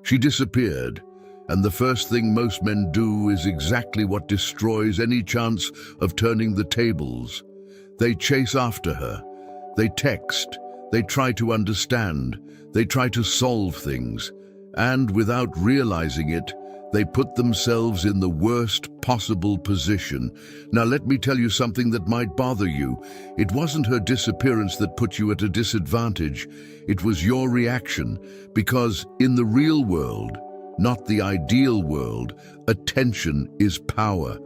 She disappeared, and the first thing most men do is exactly what destroys any chance of turning the tables. They chase after her. They text. They try to understand. They try to solve things. And without realizing it, they put themselves in the worst possible position. Now let me tell you something that might bother you. It wasn't her disappearance that put you at a disadvantage. It was your reaction. Because in the real world, not the ideal world, attention is power.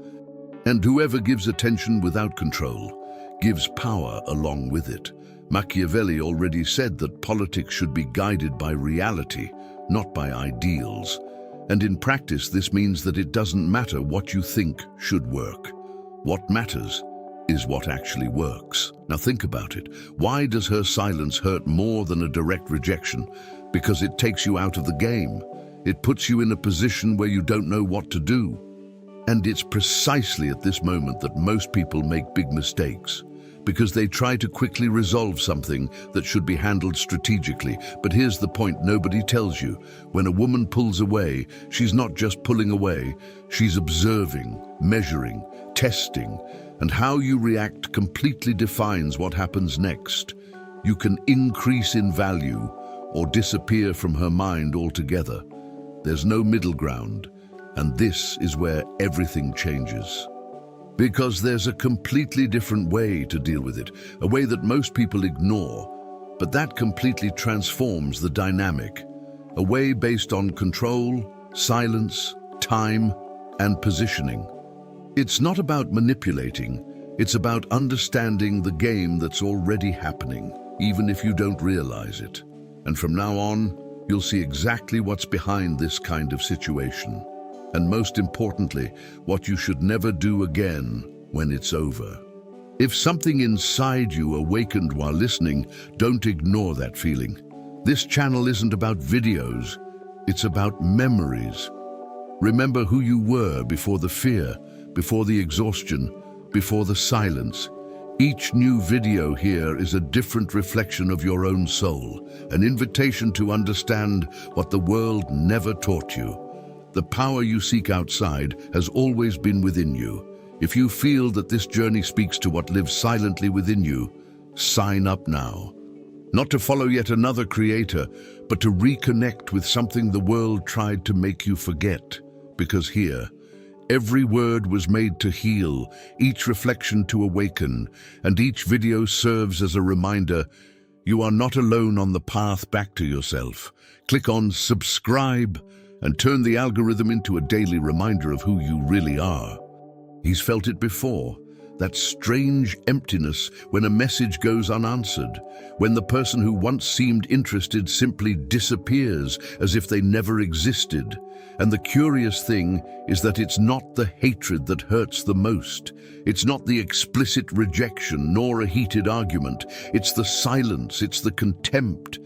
And whoever gives attention without control gives power along with it. Machiavelli already said that politics should be guided by reality, not by ideals. And in practice, this means that it doesn't matter what you think should work. What matters is what actually works. Now think about it. Why does her silence hurt more than a direct rejection? Because it takes you out of the game. It puts you in a position where you don't know what to do. And it's precisely at this moment that most people make big mistakes, because they try to quickly resolve something that should be handled strategically. But here's the point nobody tells you. When a woman pulls away, she's not just pulling away, she's observing, measuring, testing, and how you react completely defines what happens next. You can increase in value or disappear from her mind altogether. There's no middle ground, and this is where everything changes. Because there's a completely different way to deal with it, a way that most people ignore, but that completely transforms the dynamic. A way based on control, silence, time, and positioning. It's not about manipulating, it's about understanding the game that's already happening, even if you don't realize it. And from now on, you'll see exactly what's behind this kind of situation. And most importantly, what you should never do again when it's over. If something inside you awakened while listening, don't ignore that feeling. This channel isn't about videos, it's about memories. Remember who you were before the fear, before the exhaustion, before the silence. Each new video here is a different reflection of your own soul, an invitation to understand what the world never taught you. The power you seek outside has always been within you. If you feel that this journey speaks to what lives silently within you, sign up now. Not to follow yet another creator, but to reconnect with something the world tried to make you forget. Because here, every word was made to heal, each reflection to awaken, and each video serves as a reminder you are not alone on the path back to yourself. Click on subscribe and turn the algorithm into a daily reminder of who you really are. He's felt it before, that strange emptiness when a message goes unanswered, when the person who once seemed interested simply disappears as if they never existed. And the curious thing is that it's not the hatred that hurts the most. It's not the explicit rejection nor a heated argument. It's the silence, it's the contempt.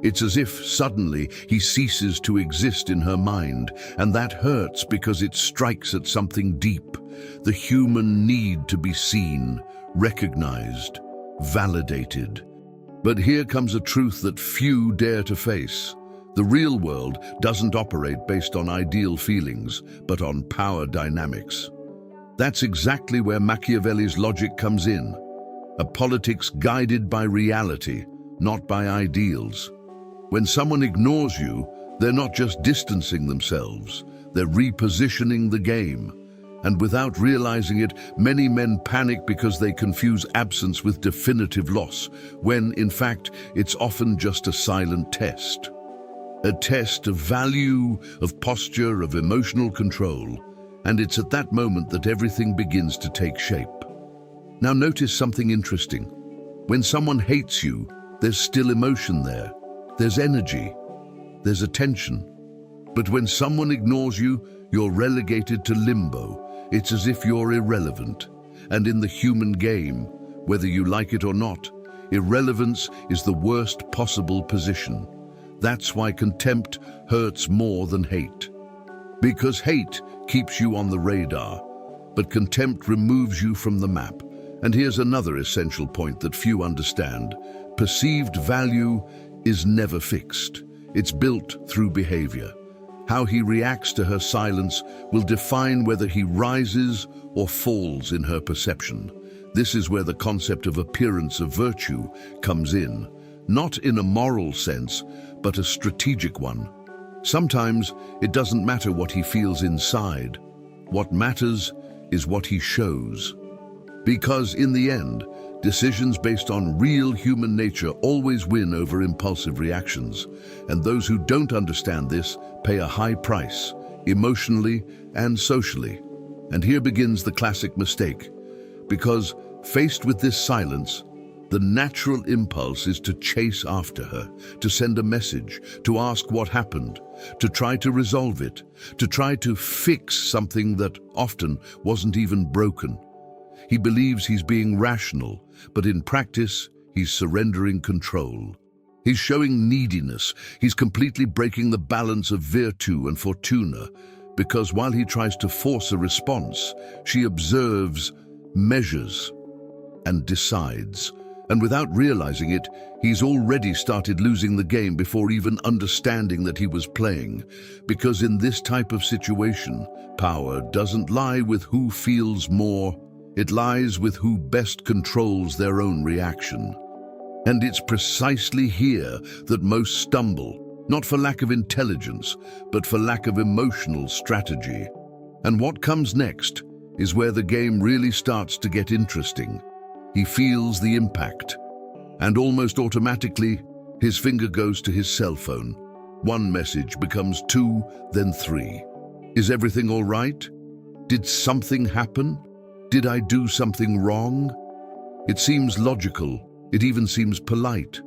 It's as if suddenly he ceases to exist in her mind, and that hurts because it strikes at something deep, the human need to be seen, recognized, validated. But here comes a truth that few dare to face. The real world doesn't operate based on ideal feelings, but on power dynamics. That's exactly where Machiavelli's logic comes in, a politics guided by reality, not by ideals. When someone ignores you, they're not just distancing themselves, they're repositioning the game. And without realizing it, many men panic because they confuse absence with definitive loss, when, in fact, it's often just a silent test. A test of value, of posture, of emotional control. And it's at that moment that everything begins to take shape. Now notice something interesting. When someone hates you, there's still emotion there. There's energy, there's attention. But when someone ignores you, you're relegated to limbo. It's as if you're irrelevant. And in the human game, whether you like it or not, irrelevance is the worst possible position. That's why contempt hurts more than hate. Because hate keeps you on the radar, but contempt removes you from the map. And here's another essential point that few understand. Perceived value is never fixed. It's built through behavior. How he reacts to her silence will define whether he rises or falls in her perception. This is where the concept of appearance of virtue comes in, not in a moral sense, but a strategic one. Sometimes it doesn't matter what he feels inside. What matters is what he shows. Because in the end, decisions based on real human nature always win over impulsive reactions, and those who don't understand this pay a high price, emotionally and socially. And here begins the classic mistake, because faced with this silence, the natural impulse is to chase after her, to send a message, to ask what happened, to try to resolve it, to try to fix something that often wasn't even broken. He believes he's being rational, but in practice, he's surrendering control. He's showing neediness. He's completely breaking the balance of virtù and fortuna, because while he tries to force a response, she observes, measures, and decides. And without realizing it, he's already started losing the game before even understanding that he was playing. Because in this type of situation, power doesn't lie with who feels more. It lies with who best controls their own reaction. And it's precisely here that most stumble, not for lack of intelligence, but for lack of emotional strategy. And what comes next is where the game really starts to get interesting. He feels the impact, and almost automatically, his finger goes to his cell phone. One message becomes 2, then 3. Is everything all right? Did something happen? Did I do something wrong? It seems logical, it even seems polite,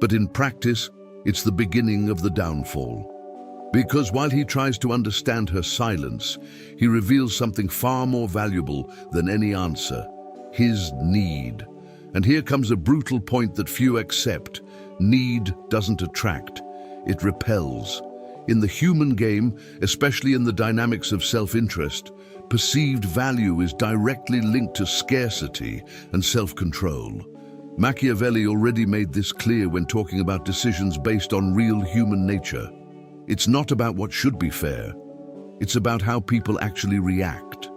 but in practice, it's the beginning of the downfall. Because while he tries to understand her silence, he reveals something far more valuable than any answer: his need. And here comes a brutal point that few accept. Need doesn't attract, it repels. In the human game, especially in the dynamics of self-interest, perceived value is directly linked to scarcity and self-control. Machiavelli already made this clear when talking about decisions based on real human nature. It's not about what should be fair, it's about how people actually react.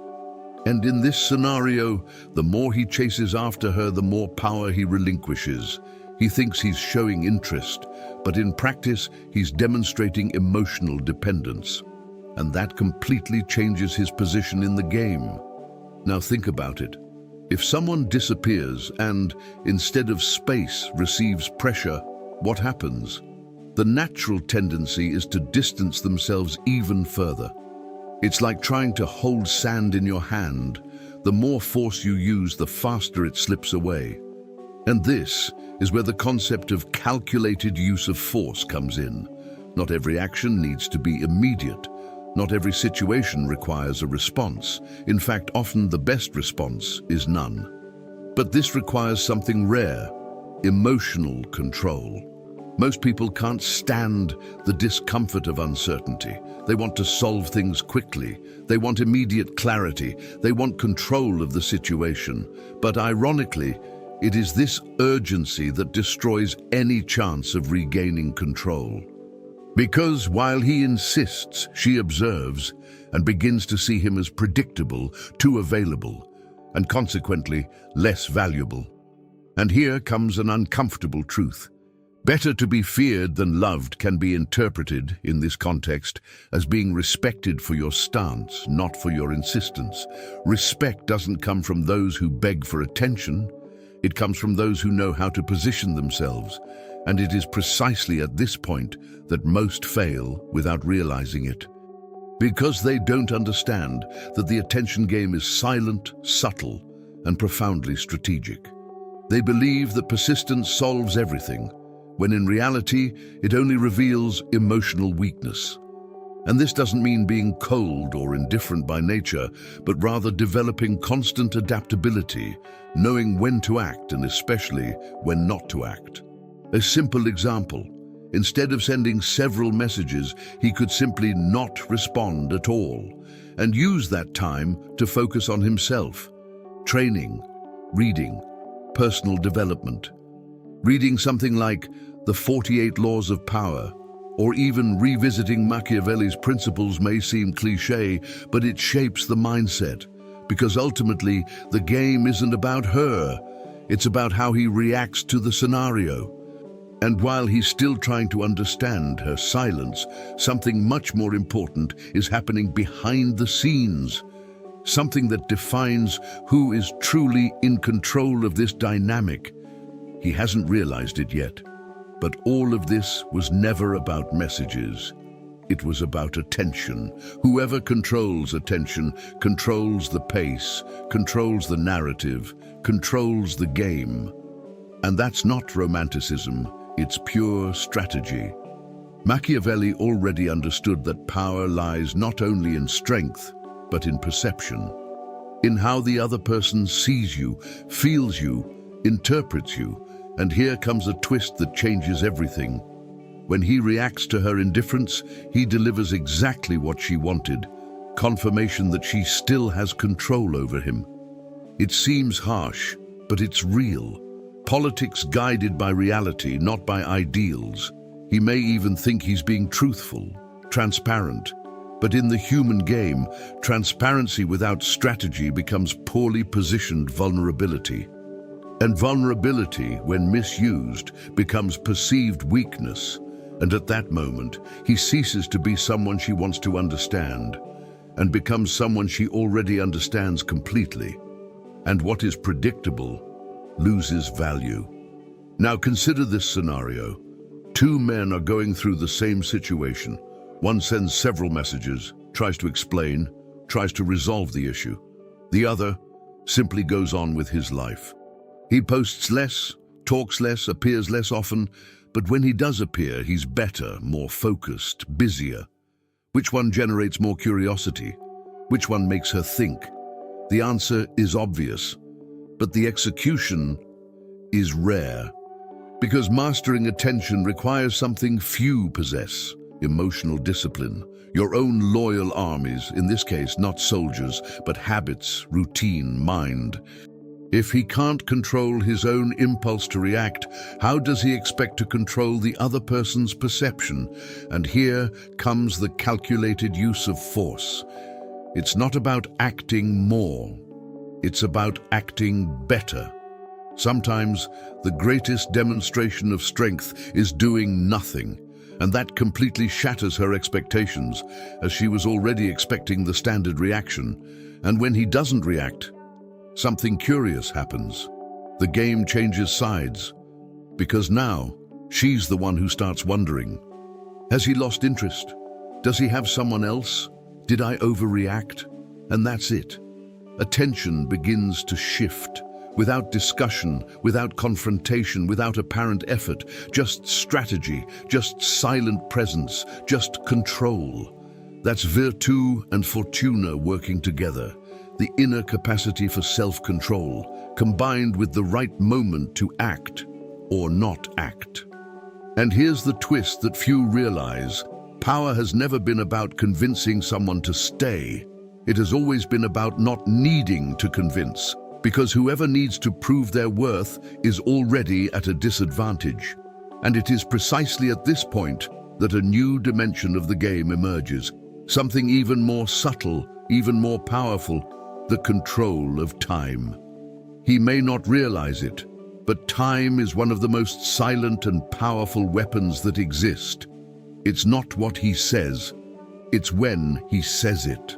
And in this scenario, the more he chases after her, the more power he relinquishes. He thinks he's showing interest, but in practice, he's demonstrating emotional dependence. And that completely changes his position in the game. Now think about it. If someone disappears and, instead of space, receives pressure, what happens? The natural tendency is to distance themselves even further. It's like trying to hold sand in your hand. The more force you use, the faster it slips away. And this is where the concept of calculated use of force comes in. Not every action needs to be immediate. Not every situation requires a response. In fact, often the best response is none. But this requires something rare: emotional control. Most people can't stand the discomfort of uncertainty. They want to solve things quickly. They want immediate clarity. They want control of the situation. But ironically, it is this urgency that destroys any chance of regaining control. Because while he insists, she observes and begins to see him as predictable, too available, and consequently less valuable. And here comes an uncomfortable truth. Better to be feared than loved can be interpreted, in this context, as being respected for your stance, not for your insistence. Respect doesn't come from those who beg for attention. It comes from those who know how to position themselves. And it is precisely at this point that most fail without realizing it. Because they don't understand that the attention game is silent, subtle, and profoundly strategic. They believe that persistence solves everything, when in reality, it only reveals emotional weakness. And this doesn't mean being cold or indifferent by nature, but rather developing constant adaptability, knowing when to act and especially when not to act. A simple example: instead of sending several messages, he could simply not respond at all, and use that time to focus on himself. Training, reading, personal development. Reading something like The 48 Laws of Power, or even revisiting Machiavelli's principles may seem cliché, but it shapes the mindset. Because ultimately, the game isn't about her. It's about how he reacts to the scenario. And while he's still trying to understand her silence, something much more important is happening behind the scenes. Something that defines who is truly in control of this dynamic. He hasn't realized it yet, but all of this was never about messages. It was about attention. Whoever controls attention controls the pace, controls the narrative, controls the game. And that's not romanticism, it's pure strategy. Machiavelli already understood that power lies not only in strength, but in perception. In how the other person sees you, feels you, interprets you. And here comes a twist that changes everything. When he reacts to her indifference, he delivers exactly what she wanted, confirmation that she still has control over him. It seems harsh, but it's real. Politics guided by reality, not by ideals. He may even think he's being truthful, transparent. But in the human game, transparency without strategy becomes poorly positioned vulnerability. And vulnerability, when misused, becomes perceived weakness. And at that moment, he ceases to be someone she wants to understand and becomes someone she already understands completely. And what is predictable loses value. Now consider this scenario. Two men are going through the same situation. One sends several messages, tries to explain, tries to resolve the issue. The other simply goes on with his life. He posts less, talks less, appears less often, but when he does appear, he's better, more focused, busier. Which one generates more curiosity? Which one makes her think? The answer is obvious, but the execution is rare. Because mastering attention requires something few possess: emotional discipline, your own loyal armies, in this case not soldiers, but habits, routine, mind. If he can't control his own impulse to react, how does he expect to control the other person's perception? And here comes the calculated use of force. It's not about acting more, it's about acting better. Sometimes the greatest demonstration of strength is doing nothing, and that completely shatters her expectations, as she was already expecting the standard reaction. And when he doesn't react, something curious happens. The game changes sides, because now she's the one who starts wondering. Has he lost interest? Does he have someone else? Did I overreact? And that's it. Attention begins to shift. Without discussion, without confrontation, without apparent effort, just strategy, just silent presence, just control. That's virtù and fortuna working together. The inner capacity for self-control, combined with the right moment to act or not act. And here's the twist that few realize. Power has never been about convincing someone to stay. It has always been about not needing to convince, because whoever needs to prove their worth is already at a disadvantage. And it is precisely at this point that a new dimension of the game emerges, something even more subtle, even more powerful: the control of time. He may not realize it, but time is one of the most silent and powerful weapons that exist. It's not what he says, it's when he says it.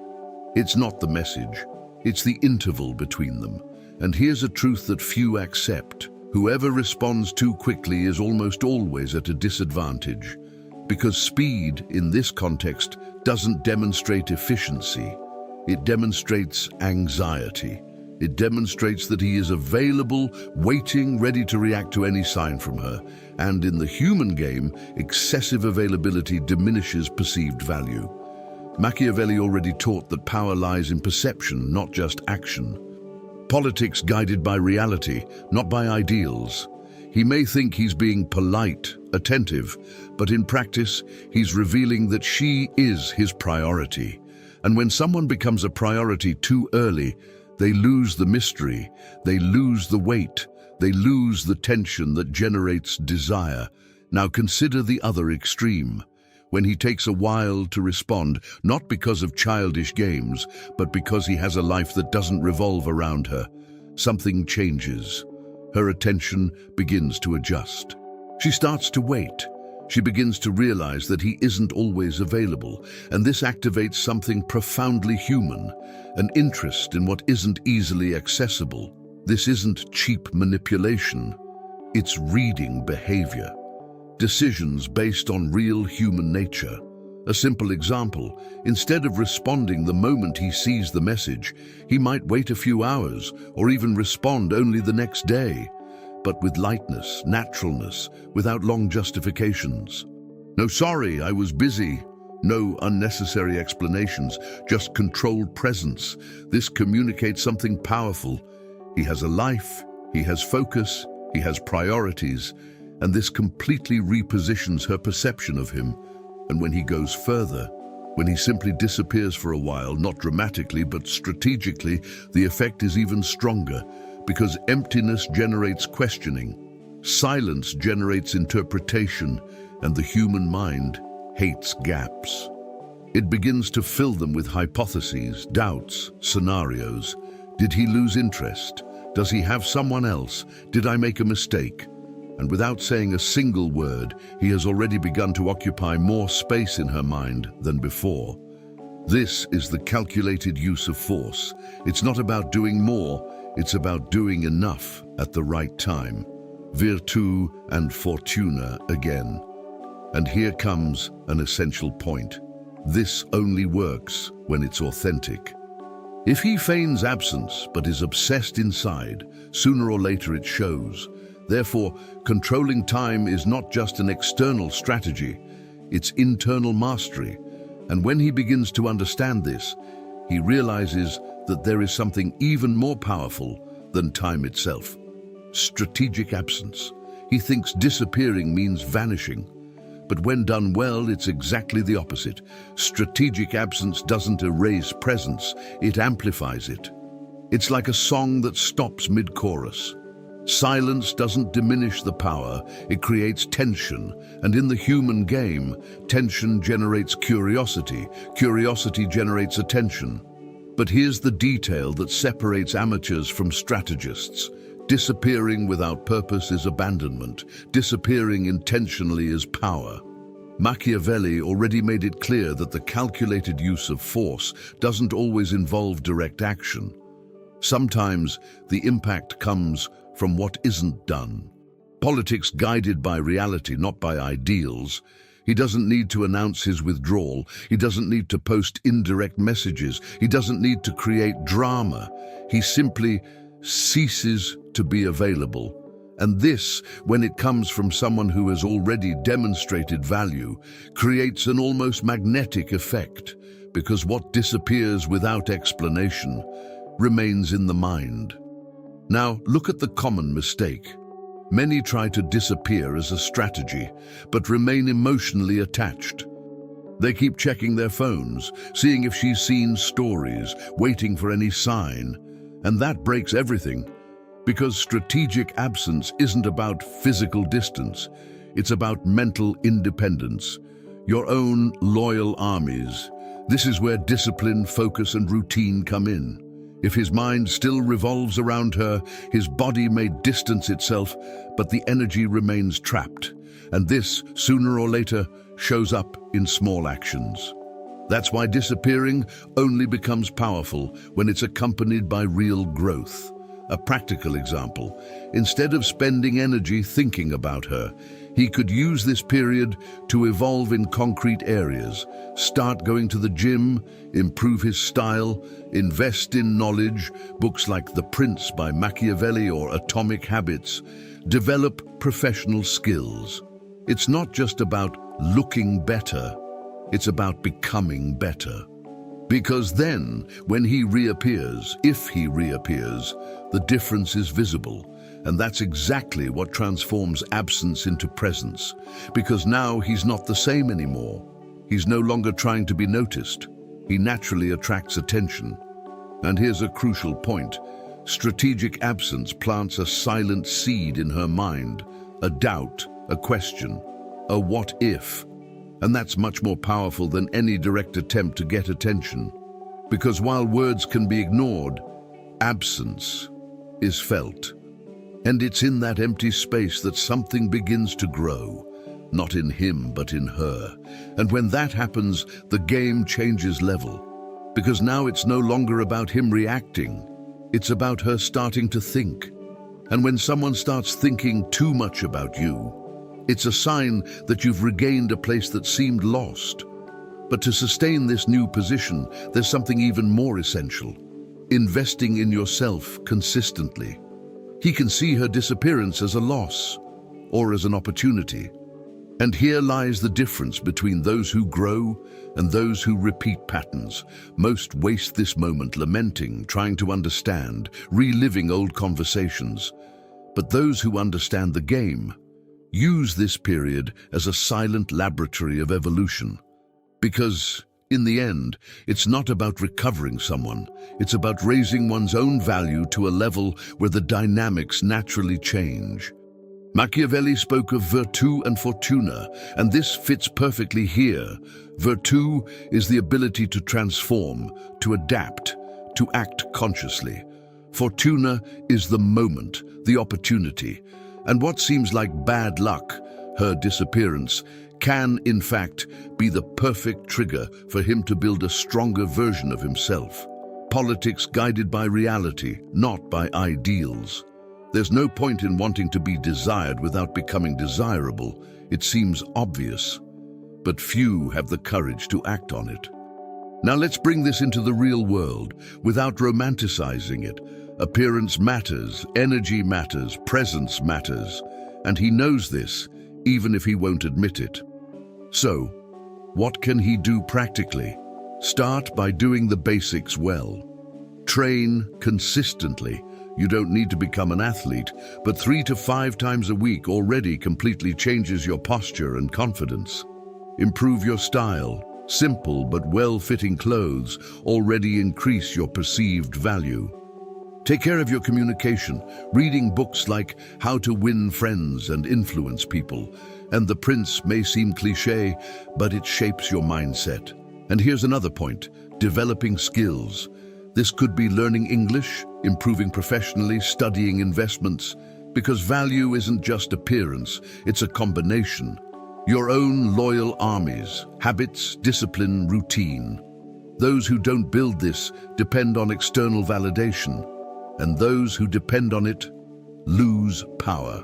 It's not the message, it's the interval between them. And here's a truth that few accept. Whoever responds too quickly is almost always at a disadvantage. Because speed, in this context, doesn't demonstrate efficiency. It demonstrates anxiety. It demonstrates that he is available, waiting, ready to react to any sign from her. And in the human game, excessive availability diminishes perceived value. Machiavelli already taught that power lies in perception, not just action. Politics guided by reality, not by ideals. He may think he's being polite, attentive, but in practice, he's revealing that she is his priority. And when someone becomes a priority too early, they lose the mystery, they lose the weight, they lose the tension that generates desire. Now consider the other extreme. when he takes a while to respond, not because of childish games, but because he has a life that doesn't revolve around her. Something changes. Her attention begins to adjust. She starts to wait. She begins to realize that he isn't always available, and this activates something profoundly human, an interest in what isn't easily accessible. This isn't cheap manipulation. It's reading behavior. Decisions based on real human nature. A simple example, instead of responding the moment he sees the message, he might wait a few hours or even respond only the next day, but with lightness, naturalness, without long justifications. No, sorry, I was busy. No unnecessary explanations, just controlled presence. This communicates something powerful. He has a life, he has focus, he has priorities, and this completely repositions her perception of him. And when he goes further, when he simply disappears for a while, not dramatically but strategically, the effect is even stronger, because emptiness generates questioning, silence generates interpretation, and the human mind hates gaps. It begins to fill them with hypotheses, doubts, scenarios. Did he lose interest? Does he have someone else? Did I make a mistake? And without saying a single word, he has already begun to occupy more space in her mind than before. This is the calculated use of force. It's not about doing more, it's about doing enough at the right time. Virtù and fortuna again. And here comes an essential point. This only works when it's authentic. If he feigns absence but is obsessed inside, sooner or later it shows. Therefore, controlling time is not just an external strategy, it's internal mastery. And when he begins to understand this, he realizes that there is something even more powerful than time itself. Strategic absence. He thinks disappearing means vanishing. But when done well, it's exactly the opposite. Strategic absence doesn't erase presence, it amplifies it. It's like a song that stops mid-chorus. Silence doesn't diminish the power, it creates tension, and in the human game, tension generates curiosity, curiosity generates attention. But here's the detail that separates amateurs from strategists. Disappearing without purpose is abandonment, disappearing intentionally is power. Machiavelli already made it clear that the calculated use of force doesn't always involve direct action. Sometimes the impact comes from what isn't done. Politics guided by reality, not by ideals. He doesn't need to announce his withdrawal. He doesn't need to post indirect messages. He doesn't need to create drama. He simply ceases to be available. And this, when it comes from someone who has already demonstrated value, creates an almost magnetic effect, because what disappears without explanation remains in the mind. Now, look at the common mistake. Many try to disappear as a strategy, but remain emotionally attached. They keep checking their phones, seeing if she's seen stories, waiting for any sign. And that breaks everything, because strategic absence isn't about physical distance. It's about mental independence, your own loyal armies. This is where discipline, focus, and routine come in. If his mind still revolves around her, his body may distance itself, but the energy remains trapped. And this, sooner or later, shows up in small actions. That's why disappearing only becomes powerful when it's accompanied by real growth. A practical example, instead of spending energy thinking about her, he could use this period to evolve in concrete areas, start going to the gym, improve his style, invest in knowledge, books like The Prince by Machiavelli or Atomic Habits, develop professional skills. It's not just about looking better, it's about becoming better. Because then, when he reappears, if he reappears, the difference is visible. And that's exactly what transforms absence into presence. Because now he's not the same anymore. He's no longer trying to be noticed. He naturally attracts attention. And here's a crucial point. Strategic absence plants a silent seed in her mind, a doubt, a question, a what if. And that's much more powerful than any direct attempt to get attention. Because while words can be ignored, absence is felt. And it's in that empty space that something begins to grow, not in him, but in her. And when that happens, the game changes level. Because now it's no longer about him reacting, it's about her starting to think. And when someone starts thinking too much about you, it's a sign that you've regained a place that seemed lost. But to sustain this new position, there's something even more essential: investing in yourself consistently. He can see her disappearance as a loss or as an opportunity. And here lies the difference between those who grow and those who repeat patterns. Most waste this moment lamenting, trying to understand, reliving old conversations. But those who understand the game use this period as a silent laboratory of evolution. Because, in the end, it's not about recovering someone, it's about raising one's own value to a level where the dynamics naturally change. Machiavelli spoke of virtù and fortuna, and this fits perfectly here. Virtù is the ability to transform, to adapt, to act consciously. Fortuna is the moment, the opportunity. And what seems like bad luck, her disappearance, can, in fact, be the perfect trigger for him to build a stronger version of himself. Politics guided by reality, not by ideals. There's no point in wanting to be desired without becoming desirable. It seems obvious, but few have the courage to act on it. Now let's bring this into the real world without romanticizing it. Appearance matters, energy matters, presence matters, and he knows this, even if he won't admit it. So, what can he do practically? Start by doing the basics well. Train consistently. You don't need to become an athlete, but 3 to 5 times a week already completely changes your posture and confidence. Improve your style. Simple but well-fitting clothes already increase your perceived value. Take care of your communication, reading books like How to Win Friends and Influence People. And The Prince may seem cliché, but it shapes your mindset. And here's another point: developing skills. This could be learning English, improving professionally, studying investments, because value isn't just appearance, it's a combination. Your own loyal armies, habits, discipline, routine. Those who don't build this depend on external validation, and those who depend on it lose power.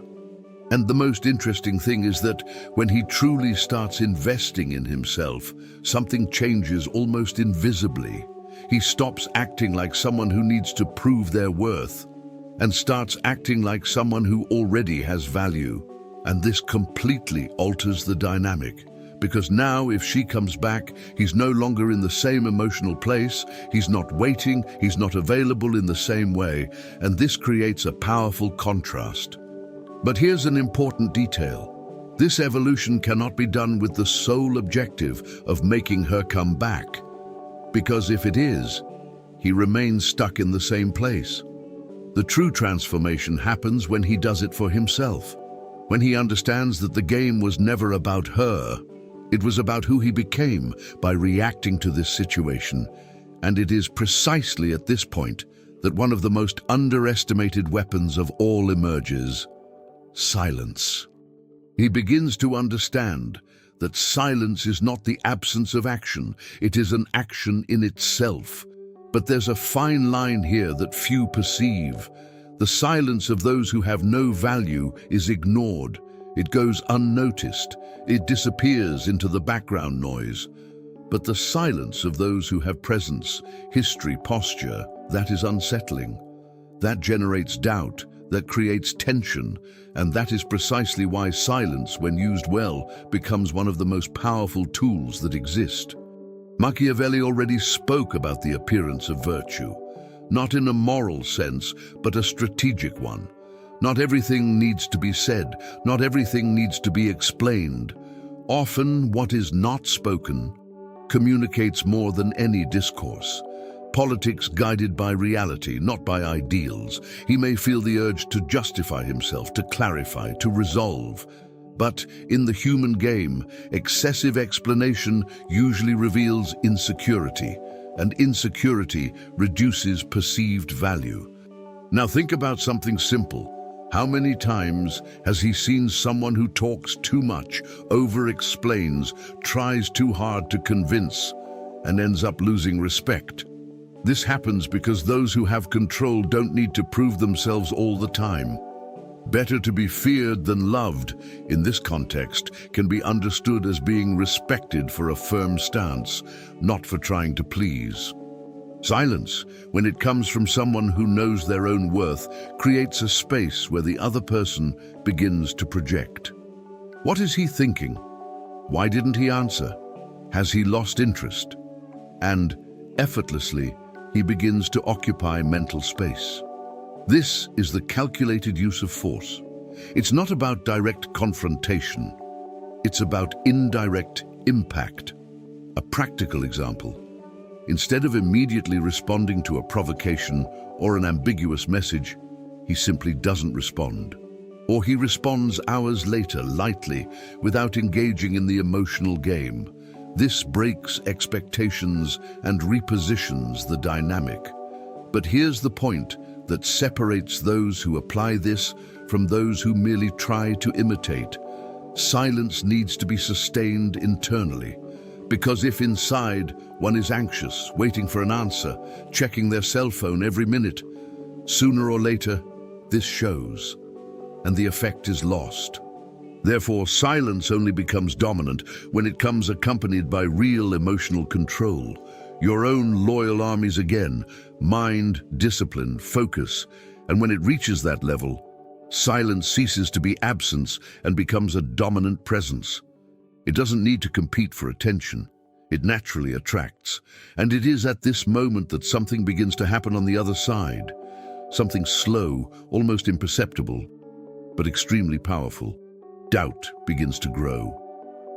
And the most interesting thing is that when he truly starts investing in himself, something changes almost invisibly. He stops acting like someone who needs to prove their worth and starts acting like someone who already has value. And this completely alters the dynamic, because now if she comes back, he's no longer in the same emotional place, he's not waiting, he's not available in the same way, and this creates a powerful contrast. But here's an important detail. This evolution cannot be done with the sole objective of making her come back. Because if it is, he remains stuck in the same place. The true transformation happens when he does it for himself. When he understands that the game was never about her, it was about who he became by reacting to this situation. And it is precisely at this point that one of the most underestimated weapons of all emerges: silence. He begins to understand that silence is not the absence of action, it is an action in itself. But there's a fine line here that few perceive. The silence of those who have no value is ignored. It goes unnoticed. It disappears into the background noise. But the silence of those who have presence, history, posture, that is unsettling. That generates doubt, that creates tension, and that is precisely why silence, when used well, becomes one of the most powerful tools that exist. Machiavelli already spoke about the appearance of virtue, not in a moral sense, but a strategic one. Not everything needs to be said, not everything needs to be explained. Often what is not spoken communicates more than any discourse. Politics guided by reality, not by ideals. He may feel the urge to justify himself, to clarify, to resolve. But in the human game, excessive explanation usually reveals insecurity, and insecurity reduces perceived value. Now think about something simple. How many times has he seen someone who talks too much, over-explains, tries too hard to convince, and ends up losing respect? This happens because those who have control don't need to prove themselves all the time. Better to be feared than loved, in this context, can be understood as being respected for a firm stance, not for trying to please. Silence, when it comes from someone who knows their own worth, creates a space where the other person begins to project. What is he thinking? Why didn't he answer? Has he lost interest? And, effortlessly, he begins to occupy mental space. This is the calculated use of force. It's not about direct confrontation. It's about indirect impact. A practical example. Instead of immediately responding to a provocation or an ambiguous message, he simply doesn't respond. Or he responds hours later, lightly, without engaging in the emotional game. This breaks expectations and repositions the dynamic. But here's the point that separates those who apply this from those who merely try to imitate. Silence needs to be sustained internally, because if inside one is anxious, waiting for an answer, checking their cell phone every minute, sooner or later this shows, and the effect is lost. Therefore, silence only becomes dominant when it comes accompanied by real emotional control. Your own loyal armies again, mind, discipline, focus, and when it reaches that level, silence ceases to be absence and becomes a dominant presence. It doesn't need to compete for attention. It naturally attracts, and it is at this moment that something begins to happen on the other side. Something slow, almost imperceptible, but extremely powerful. Doubt begins to grow.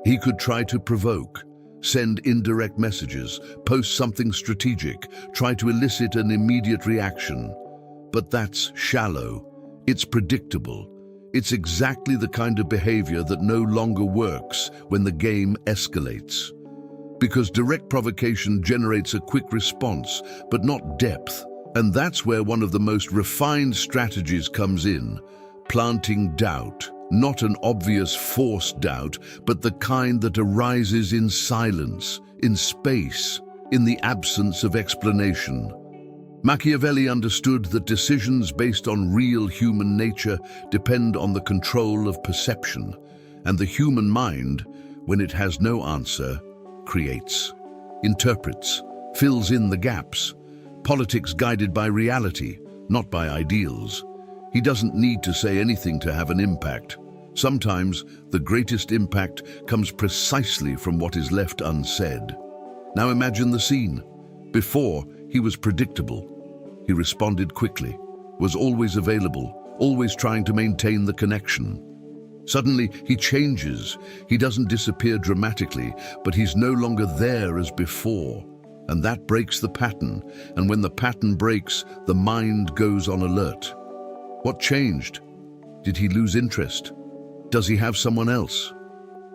He could try to provoke, send indirect messages, post something strategic, try to elicit an immediate reaction. But that's shallow. It's predictable. It's exactly the kind of behavior that no longer works when the game escalates. Because direct provocation generates a quick response, but not depth. And that's where one of the most refined strategies comes in, planting doubt. Not an obvious forced doubt, but the kind that arises in silence, in space, in the absence of explanation. Machiavelli understood that decisions based on real human nature depend on the control of perception, and the human mind, when it has no answer, creates, interprets, fills in the gaps. Politics guided by reality, not by ideals. He doesn't need to say anything to have an impact. Sometimes the greatest impact comes precisely from what is left unsaid. Now imagine the scene. Before, he was predictable. He responded quickly, was always available, always trying to maintain the connection. Suddenly, he changes. He doesn't disappear dramatically, but he's no longer there as before. And that breaks the pattern. And when the pattern breaks, the mind goes on alert. What changed? Did he lose interest? Does he have someone else?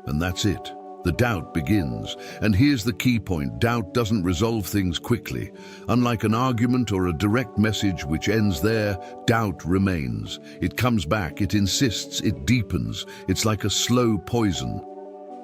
And that's it. The doubt begins. And here's the key point. Doubt doesn't resolve things quickly. Unlike an argument or a direct message which ends there, doubt remains. It comes back, it insists, it deepens. It's like a slow poison.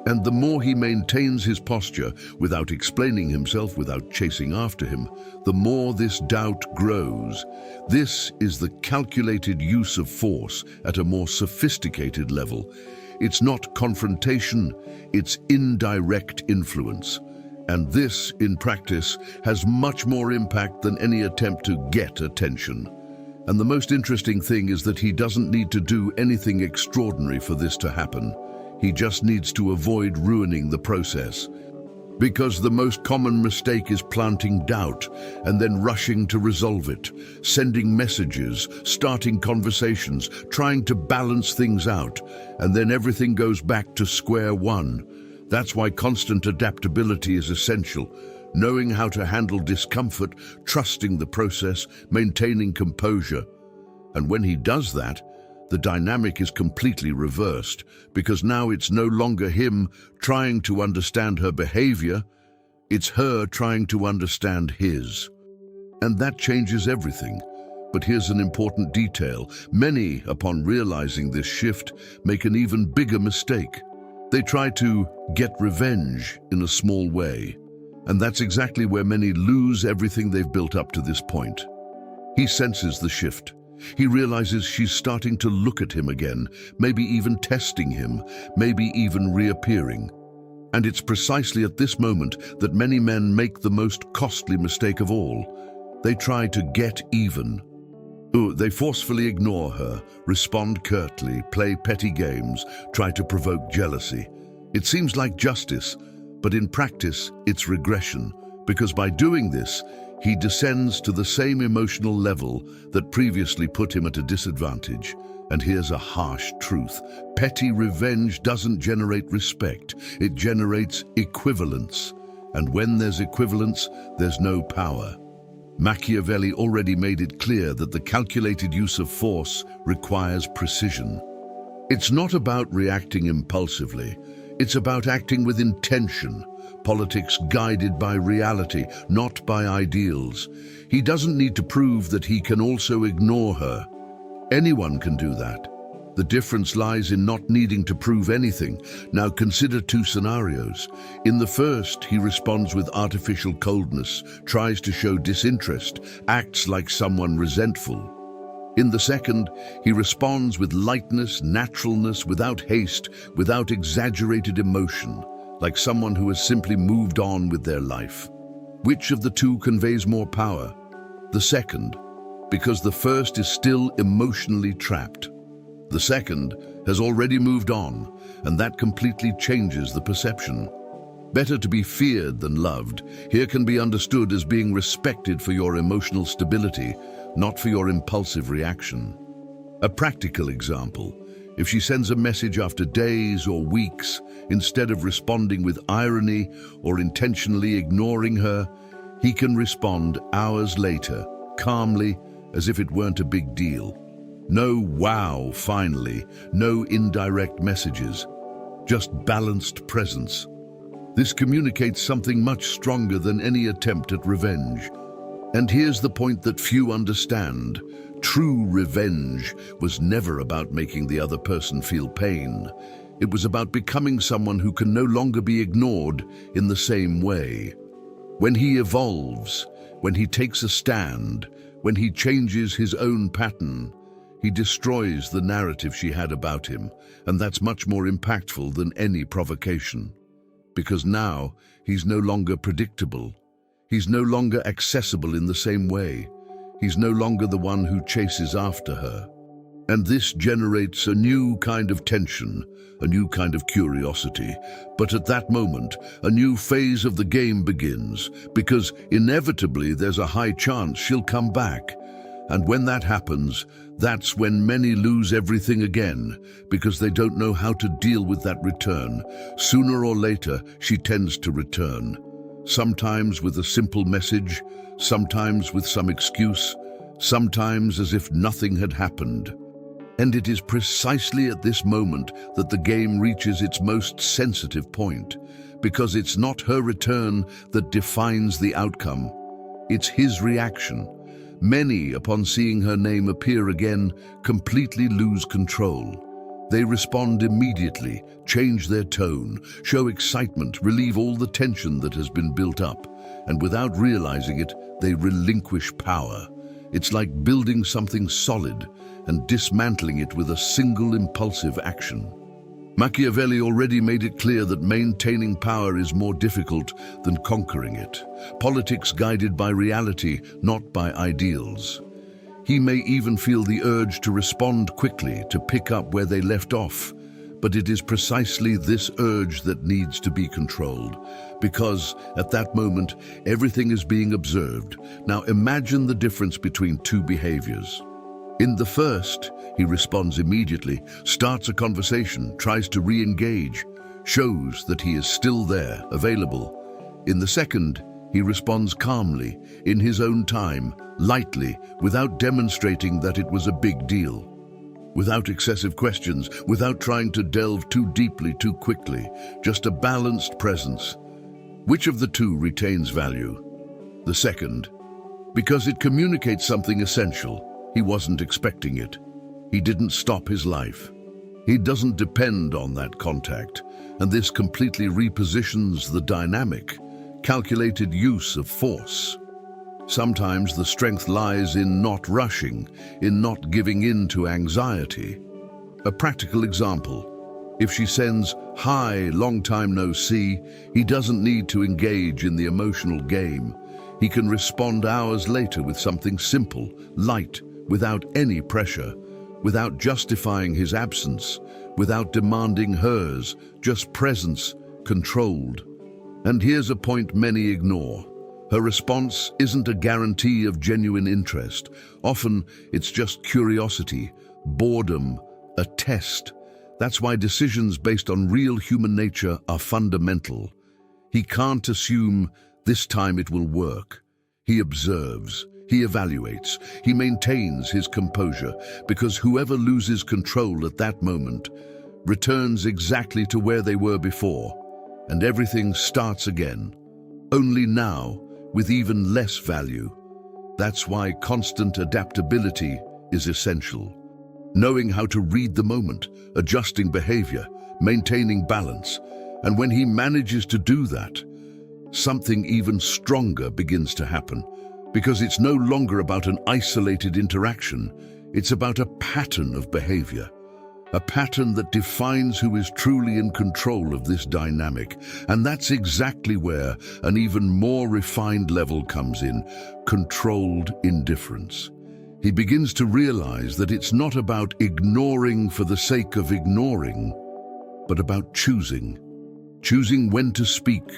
And the more he maintains his posture, without explaining himself, without chasing after him, the more this doubt grows. This is the calculated use of force at a more sophisticated level. It's not confrontation, it's indirect influence. And this, in practice, has much more impact than any attempt to get attention. And the most interesting thing is that he doesn't need to do anything extraordinary for this to happen. He just needs to avoid ruining the process. Because the most common mistake is planting doubt and then rushing to resolve it, sending messages, starting conversations, trying to balance things out, and then everything goes back to square one. That's why constant adaptability is essential. Knowing how to handle discomfort, trusting the process, maintaining composure. And when he does that, The dynamic is completely reversed, because now it's no longer him trying to understand her behavior, it's her trying to understand his. And that changes everything. But here's an important detail. Many, upon realizing this shift, make an even bigger mistake. They try to get revenge in a small way. And that's exactly where many lose everything they've built up to this point. He senses the shift. He realizes she's starting to look at him again, maybe even testing him, maybe even reappearing. And it's precisely at this moment that many men make the most costly mistake of all. They try to get even. They forcefully ignore her, respond curtly, play petty games, try to provoke jealousy. It seems like justice, but in practice, it's regression, because by doing this, he descends to the same emotional level that previously put him at a disadvantage. And here's a harsh truth. Petty revenge doesn't generate respect. It generates equivalence. And when there's equivalence, there's no power. Machiavelli already made it clear that the calculated use of force requires precision. It's not about reacting impulsively. It's about acting with intention. Politics guided by reality, not by ideals. He doesn't need to prove that he can also ignore her. Anyone can do that. The difference lies in not needing to prove anything. Now consider two scenarios. In the first, he responds with artificial coldness, tries to show disinterest, acts like someone resentful. In the second, he responds with lightness, naturalness, without haste, without exaggerated emotion, like someone who has simply moved on with their life. Which of the two conveys more power? The second, because the first is still emotionally trapped. The second has already moved on, and that completely changes the perception. Better to be feared than loved here can be understood as being respected for your emotional stability, not for your impulsive reaction. A practical example: if she sends a message after days or weeks, instead of responding with irony or intentionally ignoring her, he can respond hours later, calmly, as if it weren't a big deal. No "wow, finally," no indirect messages, just balanced presence. This communicates something much stronger than any attempt at revenge. And here's the point that few understand. True revenge was never about making the other person feel pain. It was about becoming someone who can no longer be ignored in the same way. When he evolves, when he takes a stand, when he changes his own pattern, he destroys the narrative she had about him, and that's much more impactful than any provocation. Because now, he's no longer predictable. He's no longer accessible in the same way. He's no longer the one who chases after her. And this generates a new kind of tension, a new kind of curiosity. But at that moment, a new phase of the game begins, because inevitably there's a high chance she'll come back. And when that happens, that's when many lose everything again, because they don't know how to deal with that return. Sooner or later, she tends to return. Sometimes with a simple message, sometimes with some excuse, sometimes as if nothing had happened. And it is precisely at this moment that the game reaches its most sensitive point, because it's not her return that defines the outcome. It's his reaction. Many, upon seeing her name appear again, completely lose control. They respond immediately, change their tone, show excitement, relieve all the tension that has been built up, and without realizing it, they relinquish power. It's like building something solid and dismantling it with a single impulsive action. Machiavelli already made it clear that maintaining power is more difficult than conquering it. Politics guided by reality, not by ideals. He may even feel the urge to respond quickly, to pick up where they left off. But it is precisely this urge that needs to be controlled, because at that moment, everything is being observed. Now imagine the difference between two behaviors. In the first, he responds immediately, starts a conversation, tries to re-engage, shows that he is still there, available. In the second, he responds calmly, in his own time, lightly, without demonstrating that it was a big deal. without excessive questions, without trying to delve too deeply too quickly, just a balanced presence. Which of the two retains value? The second, because it communicates something essential. He wasn't expecting it. He didn't stop his life. He doesn't depend on that contact, and this completely repositions the dynamic, calculated use of force. Sometimes the strength lies in not rushing, in not giving in to anxiety. A practical example: if she sends, "Hi, long time no see," he doesn't need to engage in the emotional game. He can respond hours later with something simple, light, without any pressure, without justifying his absence, without demanding hers, just presence, controlled. And here's a point many ignore. Her response isn't a guarantee of genuine interest. Often, it's just curiosity, boredom, a test. That's why decisions based on real human nature are fundamental. He can't assume, "This time it will work." He observes. He evaluates, he maintains his composure, because whoever loses control at that moment returns exactly to where they were before, and everything starts again, only now with even less value. That's why constant adaptability is essential. Knowing how to read the moment, adjusting behavior, maintaining balance, and when he manages to do that, something even stronger begins to happen. Because it's no longer about an isolated interaction, it's about a pattern of behavior. A pattern that defines who is truly in control of this dynamic. And that's exactly where an even more refined level comes in: controlled indifference. He begins to realize that it's not about ignoring for the sake of ignoring, but about choosing. Choosing when to speak,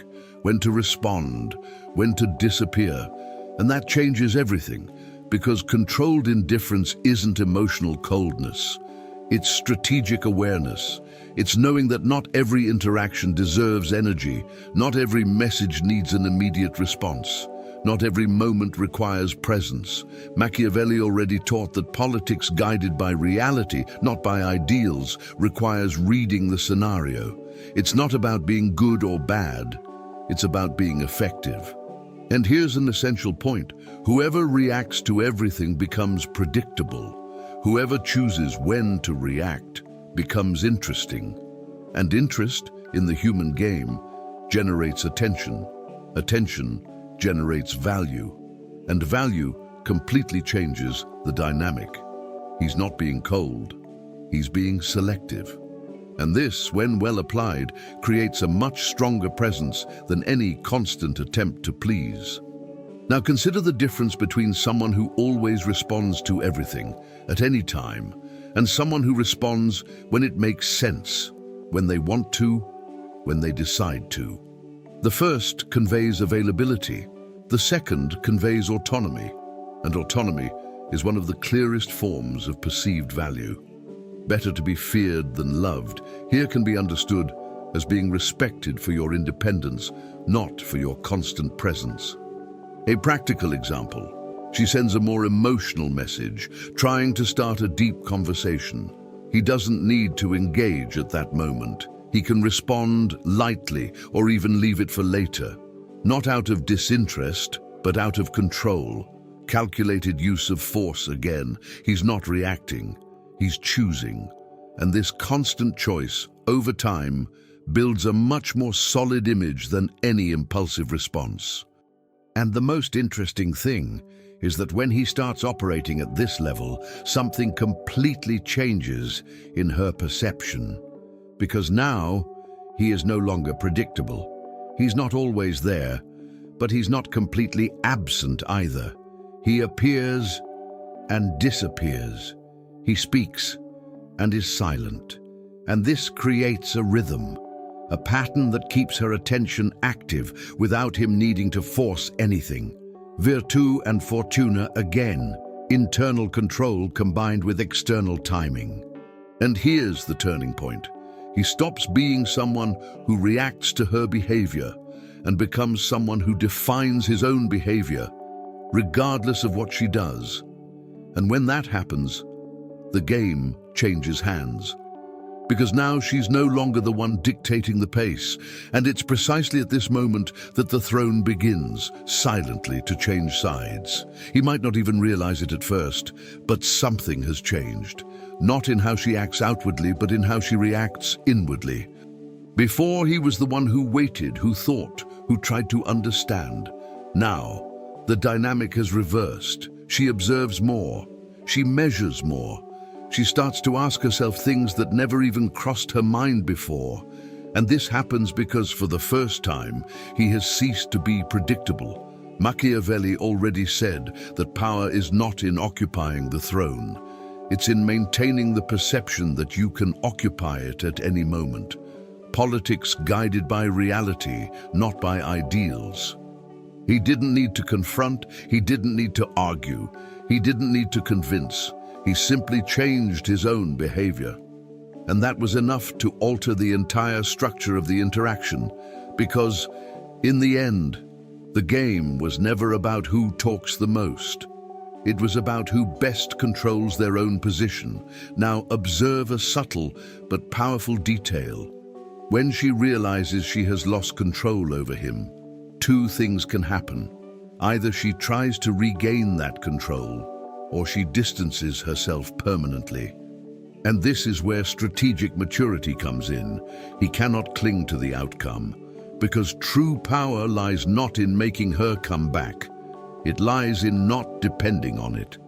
when to respond, when to disappear. And that changes everything, because controlled indifference isn't emotional coldness. It's strategic awareness. It's knowing that not every interaction deserves energy, not every message needs an immediate response, not every moment requires presence. Machiavelli already taught that politics guided by reality, not by ideals, requires reading the scenario. It's not about being good or bad, it's about being effective. And here's an essential point: whoever reacts to everything becomes predictable. Whoever chooses when to react becomes interesting. And interest in the human game generates attention. Attention generates value. And value completely changes the dynamic. He's not being cold, he's being selective. And this, when well applied, creates a much stronger presence than any constant attempt to please. Now consider the difference between someone who always responds to everything, at any time, and someone who responds when it makes sense, when they want to, when they decide to. The first conveys availability, the second conveys autonomy, and autonomy is one of the clearest forms of perceived value. Better to be feared than loved here can be understood as being respected for your independence, not for your constant presence. A practical example: she sends a more emotional message, trying to start a deep conversation. He doesn't need to engage at that moment. He can respond lightly or even leave it for later. Not out of disinterest, but out of control. Calculated use of force again. He's not reacting. He's choosing, and this constant choice, over time, builds a much more solid image than any impulsive response. And the most interesting thing is that when he starts operating at this level, something completely changes in her perception. Because now, he is no longer predictable. He's not always there, but he's not completely absent either. He appears and disappears. He speaks and is silent. And this creates a rhythm, a pattern that keeps her attention active without him needing to force anything. Virtù and fortuna again, internal control combined with external timing. And here's the turning point. He stops being someone who reacts to her behavior and becomes someone who defines his own behavior, regardless of what she does. And when that happens, the game changes hands. Because now she's no longer the one dictating the pace, and it's precisely at this moment that the throne begins, silently, to change sides. He might not even realize it at first, but something has changed. Not in how she acts outwardly, but in how she reacts inwardly. Before, he was the one who waited, who thought, who tried to understand. Now, the dynamic has reversed. She observes more. She measures more. She starts to ask herself things that never even crossed her mind before. And this happens because, for the first time, he has ceased to be predictable. Machiavelli already said that power is not in occupying the throne. It's in maintaining the perception that you can occupy it at any moment. Politics guided by reality, not by ideals. He didn't need to confront, he didn't need to argue, he didn't need to convince. He simply changed his own behavior. And that was enough to alter the entire structure of the interaction, because, in the end, the game was never about who talks the most. It was about who best controls their own position. Now observe a subtle but powerful detail. When she realizes she has lost control over him, two things can happen. Either she tries to regain that control, or she distances herself permanently. And this is where strategic maturity comes in. He cannot cling to the outcome, because true power lies not in making her come back. It lies in not depending on it.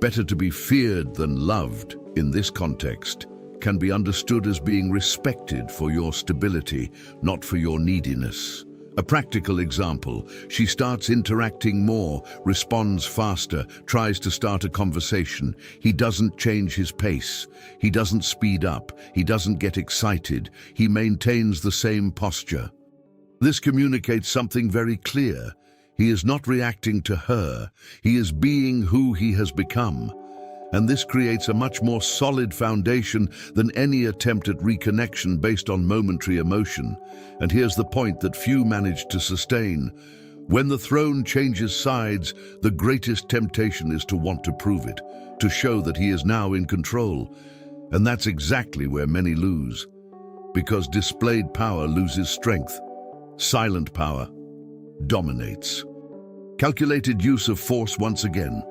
Better to be feared than loved, in this context, can be understood as being respected for your stability, not for your neediness. A practical example: she starts interacting more, responds faster, tries to start a conversation. He doesn't change his pace. He doesn't speed up. He doesn't get excited. He maintains the same posture. This communicates something very clear. He is not reacting to her. He is being who he has become. And this creates a much more solid foundation than any attempt at reconnection based on momentary emotion. And here's the point that few manage to sustain. When the throne changes sides, the greatest temptation is to want to prove it, to show that he is now in control. And that's exactly where many lose. Because displayed power loses strength. Silent power dominates. Calculated use of force once again.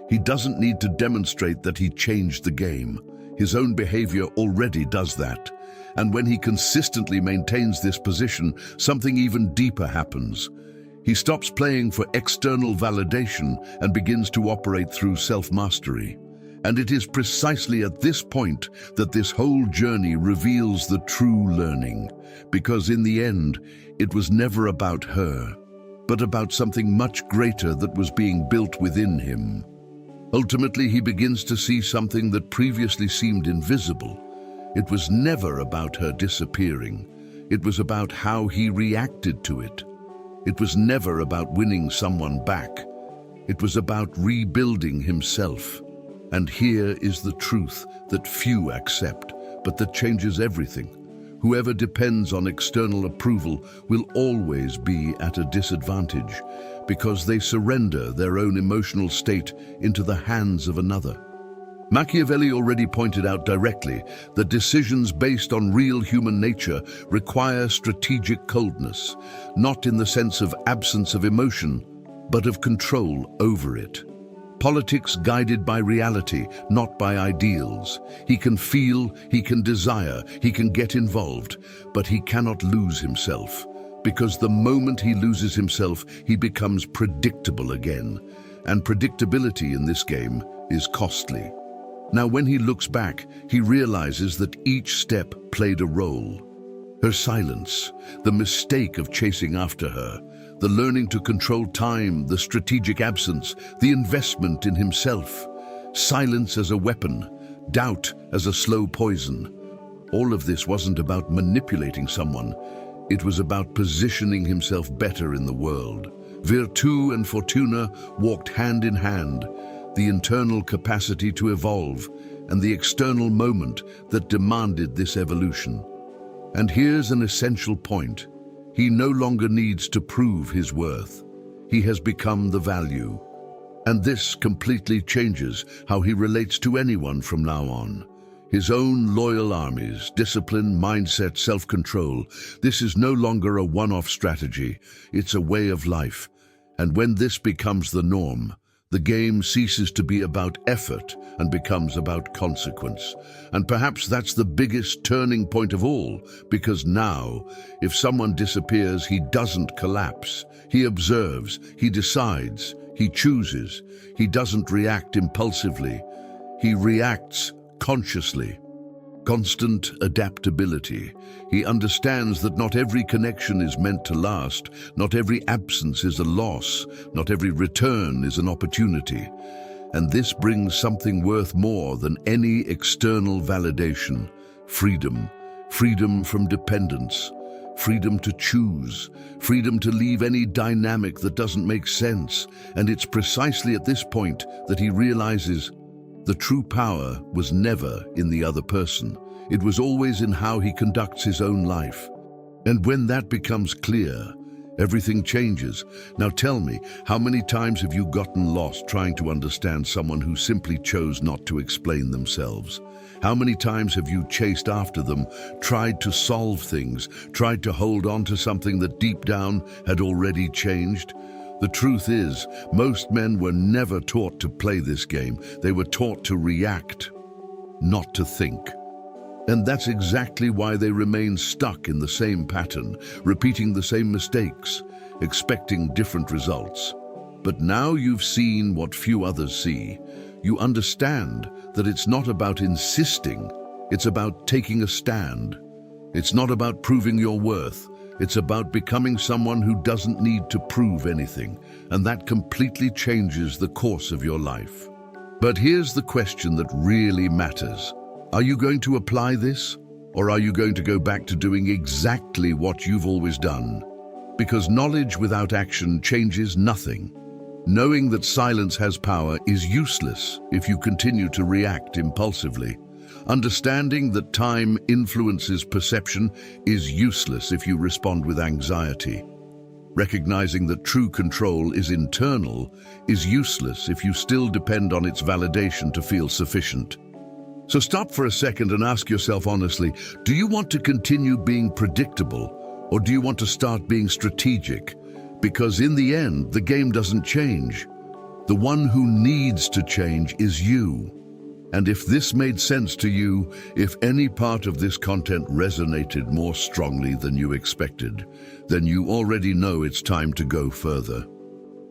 He doesn't need to demonstrate that he changed the game. His own behavior already does that. And when he consistently maintains this position, something even deeper happens. He stops playing for external validation and begins to operate through self-mastery. And it is precisely at this point that this whole journey reveals the true learning. Because in the end, it was never about her, but about something much greater that was being built within him. Ultimately, he begins to see something that previously seemed invisible. It was never about her disappearing. It was about how he reacted to it. It was never about winning someone back. It was about rebuilding himself. And here is the truth that few accept, but that changes everything. Whoever depends on external approval will always be at a disadvantage, because they surrender their own emotional state into the hands of another. Machiavelli already pointed out directly that decisions based on real human nature require strategic coldness, not in the sense of absence of emotion, but of control over it. Politics guided by reality, not by ideals. He can feel, he can desire, he can get involved, but he cannot lose himself. Because the moment he loses himself, he becomes predictable again. And predictability in this game is costly. Now, when he looks back, he realizes that each step played a role. Her silence, the mistake of chasing after her, the learning to control time, the strategic absence, the investment in himself. Silence as a weapon, doubt as a slow poison. All of this wasn't about manipulating someone. It was about positioning himself better in the world. Virtu and Fortuna walked hand in hand, the internal capacity to evolve and the external moment that demanded this evolution. And here's an essential point. He no longer needs to prove his worth. He has become the value. And this completely changes how he relates to anyone from now on. His own loyal armies, discipline, mindset, self-control. This is no longer a one-off strategy. It's a way of life. And when this becomes the norm, the game ceases to be about effort and becomes about consequence. And perhaps that's the biggest turning point of all, because now, if someone disappears, he doesn't collapse. He observes, he decides, he chooses. He doesn't react impulsively. He reacts consciously. Constant adaptability. He understands that not every connection is meant to last, not every absence is a loss, not every return is an opportunity. And this brings something worth more than any external validation: freedom. Freedom from dependence, freedom to choose, freedom to leave any dynamic that doesn't make sense. And it's precisely at this point that he realizes the true power was never in the other person. It was always in how he conducts his own life. And when that becomes clear, everything changes. Now tell me, how many times have you gotten lost trying to understand someone who simply chose not to explain themselves? How many times have you chased after them, tried to solve things, tried to hold on to something that deep down had already changed? The truth is, most men were never taught to play this game. They were taught to react, not to think. And that's exactly why they remain stuck in the same pattern, repeating the same mistakes, expecting different results. But now you've seen what few others see. You understand that it's not about insisting, it's about taking a stand. It's not about proving your worth. It's about becoming someone who doesn't need to prove anything, and that completely changes the course of your life. But here's the question that really matters. Are you going to apply this, or are you going to go back to doing exactly what you've always done? Because knowledge without action changes nothing. Knowing that silence has power is useless if you continue to react impulsively. Understanding that time influences perception is useless if you respond with anxiety. Recognizing that true control is internal is useless if you still depend on its validation to feel sufficient. So stop for a second and ask yourself honestly, do you want to continue being predictable, or do you want to start being strategic? Because in the end, the game doesn't change. The one who needs to change is you. And if this made sense to you, if any part of this content resonated more strongly than you expected, then you already know it's time to go further.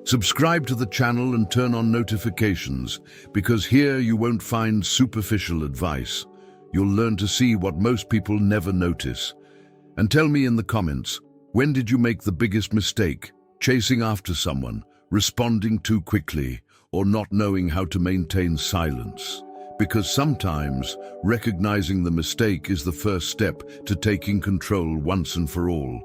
Subscribe to the channel and turn on notifications, because here you won't find superficial advice. You'll learn to see what most people never notice. And tell me in the comments, when did you make the biggest mistake? Chasing after someone, responding too quickly, or not knowing how to maintain silence? Because sometimes recognizing the mistake is the first step to taking control once and for all.